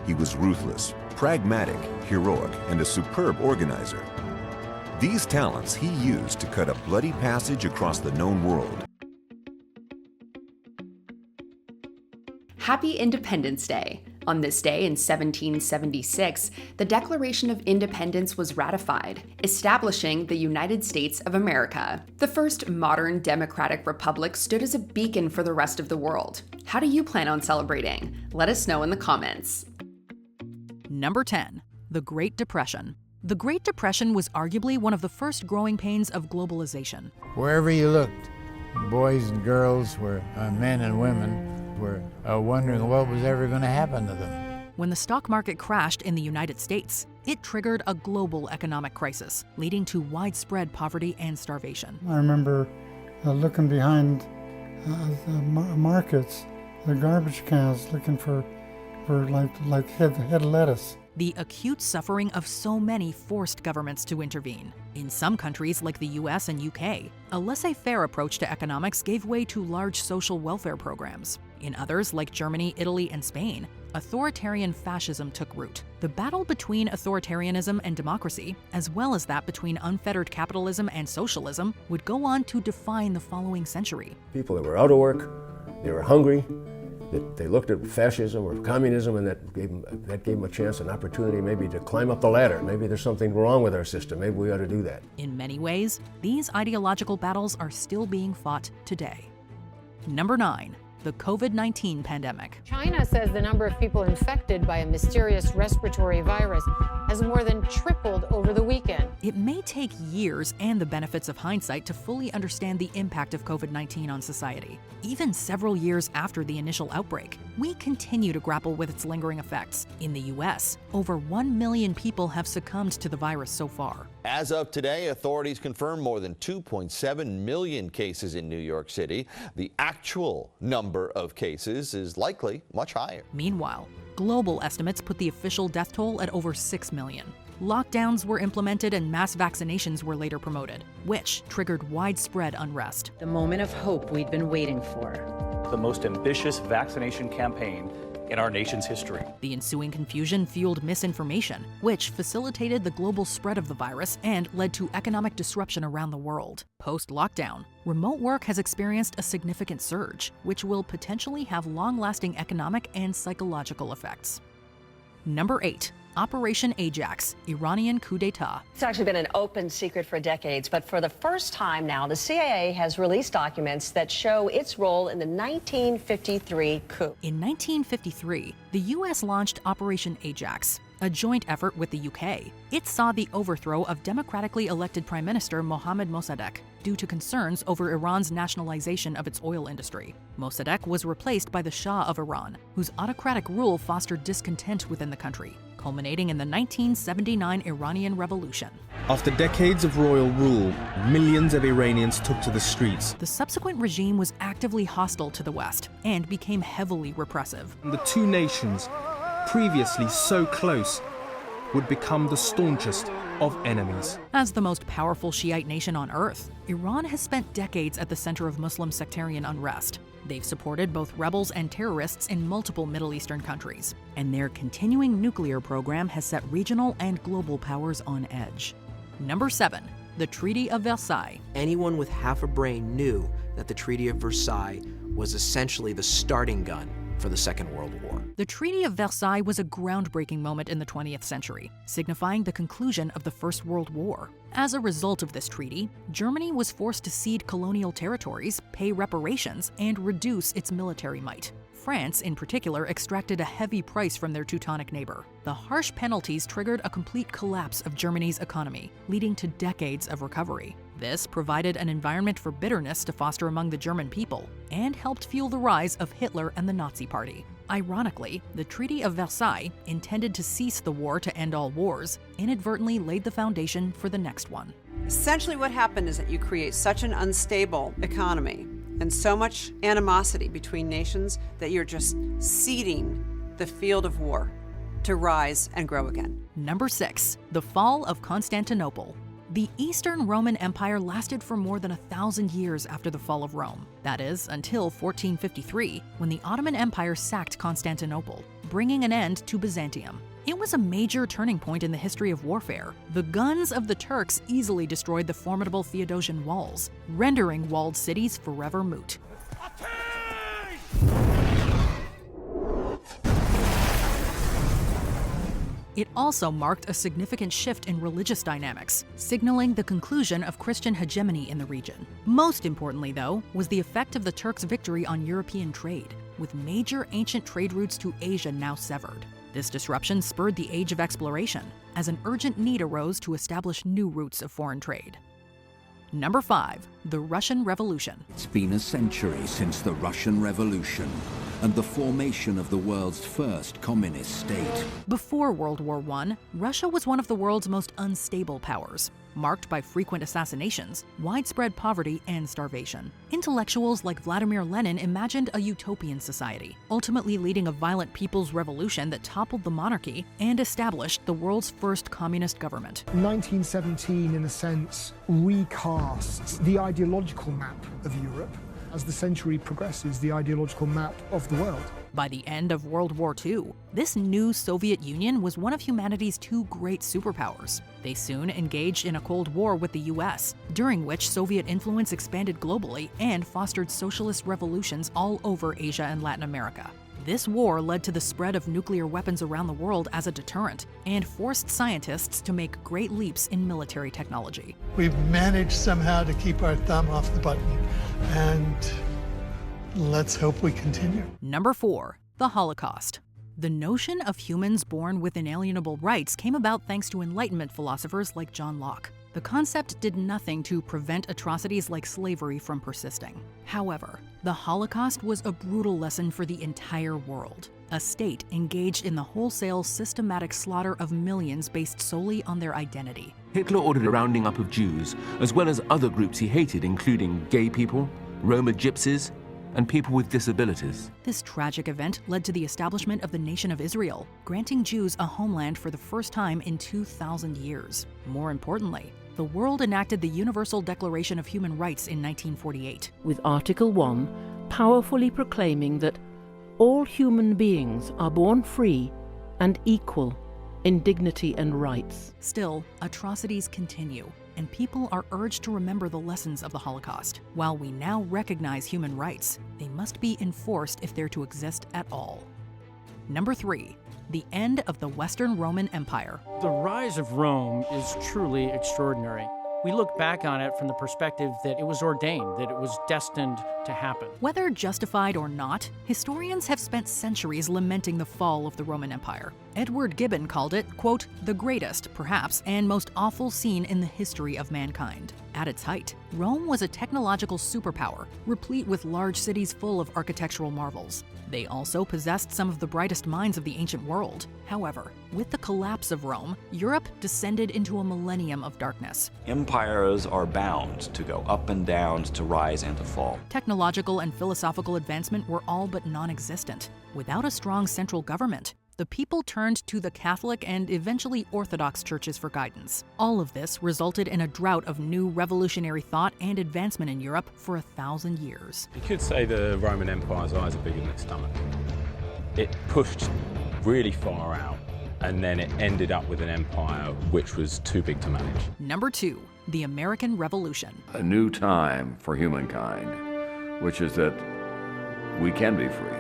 He was ruthless, pragmatic, heroic, and a superb organizer. These talents he used to cut a bloody passage across the known world. Happy Independence Day! On this day in 1776, the Declaration of Independence was ratified, establishing the United States of America. The first modern democratic republic stood as a beacon for the rest of the world. How do you plan on celebrating? Let us know in the comments. Number 10. The Great Depression. The Great Depression was arguably one of the first growing pains of globalization. Wherever you looked, boys and girls were, men and women, were wondering what was ever going to happen to them. When the stock market crashed in the United States, it triggered a global economic crisis, leading to widespread poverty and starvation. I remember looking behind the markets, the garbage cans, looking for like head of lettuce. The acute suffering of so many forced governments to intervene. In some countries like the US and UK, a laissez-faire approach to economics gave way to large social welfare programs. In others, like Germany, Italy, and Spain, authoritarian fascism took root. The battle between authoritarianism and democracy, as well as that between unfettered capitalism and socialism, would go on to define the following century. People that were out of work, they were hungry, that they looked at fascism or communism, and that gave them a chance, an opportunity maybe to climb up the ladder. Maybe there's something wrong with our system. Maybe we ought to do that. In many ways, these ideological battles are still being fought today. Number 9. The COVID-19 pandemic. China says the number of people infected by a mysterious respiratory virus has more than tripled over the weekend. It may take years and the benefits of hindsight to fully understand the impact of COVID-19 on society. Even several years after the initial outbreak, we continue to grapple with its lingering effects. In the US, over 1 million people have succumbed to the virus so far. As of today, authorities confirm more than 2.7 million cases in New York City. The actual number of cases is likely much higher. Meanwhile, global estimates put the official death toll at over 6 million. Lockdowns were implemented and mass vaccinations were later promoted, which triggered widespread unrest. The moment of hope we'd been waiting for. The most ambitious vaccination campaign in our nation's history. The ensuing confusion fueled misinformation, which facilitated the global spread of the virus and led to economic disruption around the world. Post-lockdown, remote work has experienced a significant surge, which will potentially have long-lasting economic and psychological effects. Number 8. Operation Ajax, Iranian coup d'etat. It's actually been an open secret for decades, but for the first time now, the CIA has released documents that show its role in the 1953 coup. In 1953, the U.S. launched Operation Ajax, a joint effort with the UK. It saw the overthrow of democratically elected Prime Minister Mohammad Mossadegh due to concerns over Iran's nationalization of its oil industry. Mossadegh was replaced by the Shah of Iran, whose autocratic rule fostered discontent within the country, culminating in the 1979 Iranian Revolution. After decades of royal rule, millions of Iranians took to the streets. The subsequent regime was actively hostile to the West and became heavily repressive. The two nations, previously so close, would become the staunchest of enemies. As the most powerful Shiite nation on earth, Iran has spent decades at the center of Muslim sectarian unrest. They've supported both rebels and terrorists in multiple Middle Eastern countries, and their continuing nuclear program has set regional and global powers on edge. Number 7. The Treaty of Versailles. Anyone with half a brain knew that the Treaty of Versailles was essentially the starting gun for the Second World War. The Treaty of Versailles was a groundbreaking moment in the 20th century, signifying the conclusion of the First World War. As a result of this treaty, Germany was forced to cede colonial territories, pay reparations, and reduce its military might. France, in particular, extracted a heavy price from their Teutonic neighbor. The harsh penalties triggered a complete collapse of Germany's economy, leading to decades of recovery. This provided an environment for bitterness to foster among the German people and helped fuel the rise of Hitler and the Nazi Party. Ironically, the Treaty of Versailles, intended to cease the war to end all wars, inadvertently laid the foundation for the next one. Essentially what happened is that you create such an unstable economy and so much animosity between nations that you're just seeding the field of war to rise and grow again. Number 6. The Fall of Constantinople. The Eastern Roman Empire lasted for more than 1,000 years after the fall of Rome. That is, until 1453, when the Ottoman Empire sacked Constantinople, bringing an end to Byzantium. It was a major turning point in the history of warfare. The guns of the Turks easily destroyed the formidable Theodosian walls, rendering walled cities forever moot. It also marked a significant shift in religious dynamics, signaling the conclusion of Christian hegemony in the region. Most importantly, though, was the effect of the Turks' victory on European trade, with major ancient trade routes to Asia now severed. This disruption spurred the age of exploration, as an urgent need arose to establish new routes of foreign trade. Number 5. The Russian Revolution. It's been a century since the Russian Revolution and the formation of the world's first communist state. Before World War I, Russia was one of the world's most unstable powers, marked by frequent assassinations, widespread poverty, and starvation. Intellectuals like Vladimir Lenin imagined a utopian society, ultimately leading a violent people's revolution that toppled the monarchy and established the world's first communist government. 1917, in a sense, recasts the ideological map of Europe. As the century progresses, the ideological map of the world. By the end of World War II, this new Soviet Union was one of humanity's two great superpowers. They soon engaged in a Cold War with the US, during which Soviet influence expanded globally and fostered socialist revolutions all over Asia and Latin America. This war led to the spread of nuclear weapons around the world as a deterrent and forced scientists to make great leaps in military technology. We've managed somehow to keep our thumb off the button, and let's hope we continue. Number 4. The Holocaust. The notion of humans born with inalienable rights came about thanks to Enlightenment philosophers like John Locke. The concept did nothing to prevent atrocities like slavery from persisting. However, the Holocaust was a brutal lesson for the entire world. A state engaged in the wholesale, systematic slaughter of millions based solely on their identity. Hitler ordered a rounding up of Jews, as well as other groups he hated, including gay people, Roma gypsies, and people with disabilities. This tragic event led to the establishment of the Nation of Israel, granting Jews a homeland for the first time in 2,000 years. More importantly, the world enacted the Universal Declaration of Human Rights in 1948. With Article 1 powerfully proclaiming that all human beings are born free and equal in dignity and rights. Still, atrocities continue, and people are urged to remember the lessons of the Holocaust. While we now recognize human rights, they must be enforced if they're to exist at all. Number 3. The end of the Western Roman Empire. The rise of Rome is truly extraordinary. We look back on it from the perspective that it was ordained, that it was destined to happen. Whether justified or not, historians have spent centuries lamenting the fall of the Roman Empire. Edward Gibbon called it, quote, the greatest, perhaps, and most awful scene in the history of mankind. At its height, Rome was a technological superpower, replete with large cities full of architectural marvels. They also possessed some of the brightest minds of the ancient world. However, with the collapse of Rome, Europe descended into a millennium of darkness. Empires are bound to go up and down, to rise and to fall. Technological and philosophical advancement were all but non-existent. Without a strong central government, the people turned to the Catholic and eventually Orthodox churches for guidance. All of this resulted in a drought of new revolutionary thought and advancement in Europe for 1,000 years. You could say the Roman Empire's eyes are bigger than its stomach. It pushed really far out, and then it ended up with an empire which was too big to manage. Number 2. The American Revolution. A new time for humankind, which is that we can be free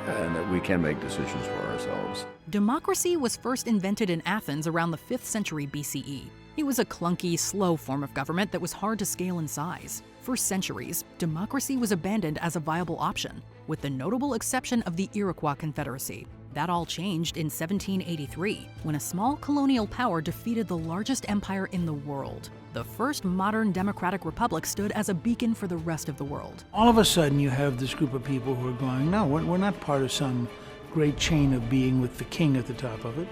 and that we can make decisions for ourselves. Democracy was first invented in Athens around the 5th century BCE. It was a clunky, slow form of government that was hard to scale in size. For centuries, democracy was abandoned as a viable option, with the notable exception of the Iroquois Confederacy. That all changed in 1783, when a small colonial power defeated the largest empire in the world. The first modern democratic republic stood as a beacon for the rest of the world. All of a sudden you have this group of people who are going, no, we're not part of some great chain of being with the king at the top of it.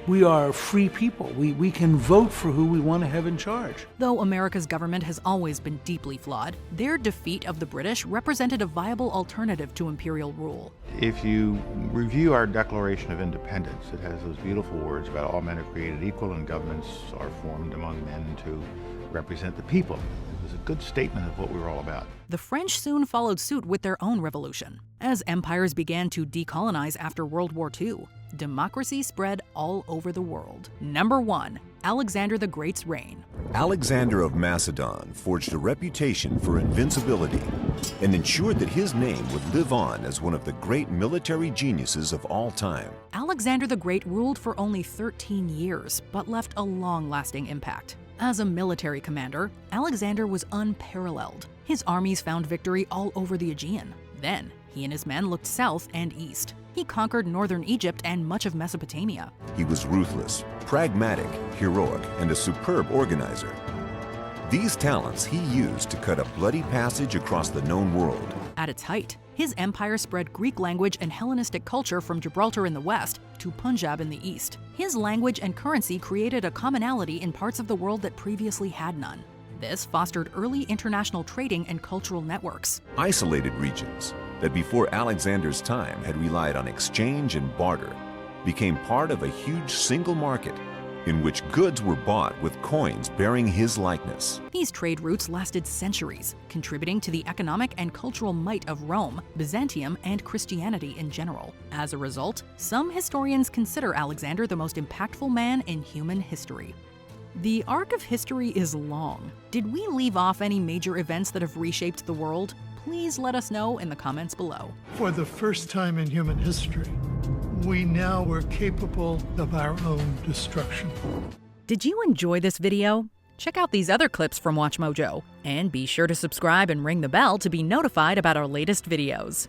We are free people. We can vote for who we want to have in charge. Though America's government has always been deeply flawed, their defeat of the British represented a viable alternative to imperial rule. If you review our Declaration of Independence, it has those beautiful words about all men are created equal and governments are formed among men to represent the people. It was a good statement of what we were all about. The French soon followed suit with their own revolution. As empires began to decolonize after World War II, democracy spread all over the world. Number 1. Alexander the Great's reign. Alexander of Macedon forged a reputation for invincibility and ensured that his name would live on as one of the great military geniuses of all time. Alexander the Great ruled for only 13 years, but left a long-lasting impact. As a military commander, Alexander was unparalleled. His armies found victory all over the Aegean. Then, he and his men looked south and east. He conquered northern Egypt and much of Mesopotamia. He was ruthless, pragmatic, heroic, and a superb organizer. These talents he used to cut a bloody passage across the known world. At its height, his empire spread Greek language and Hellenistic culture from Gibraltar in the west to Punjab in the east. His language and currency created a commonality in parts of the world that previously had none. This fostered early international trading and cultural networks. Isolated regions that before Alexander's time had relied on exchange and barter became part of a huge single market in which goods were bought with coins bearing his likeness. These trade routes lasted centuries, contributing to the economic and cultural might of Rome, Byzantium, and Christianity in general. As a result, some historians consider Alexander the most impactful man in human history. The arc of history is long. Did we leave off any major events that have reshaped the world? Please let us know in the comments below. For the first time in human history, we now were capable of our own destruction. Did you enjoy this video? Check out these other clips from WatchMojo, and be sure to subscribe and ring the bell to be notified about our latest videos.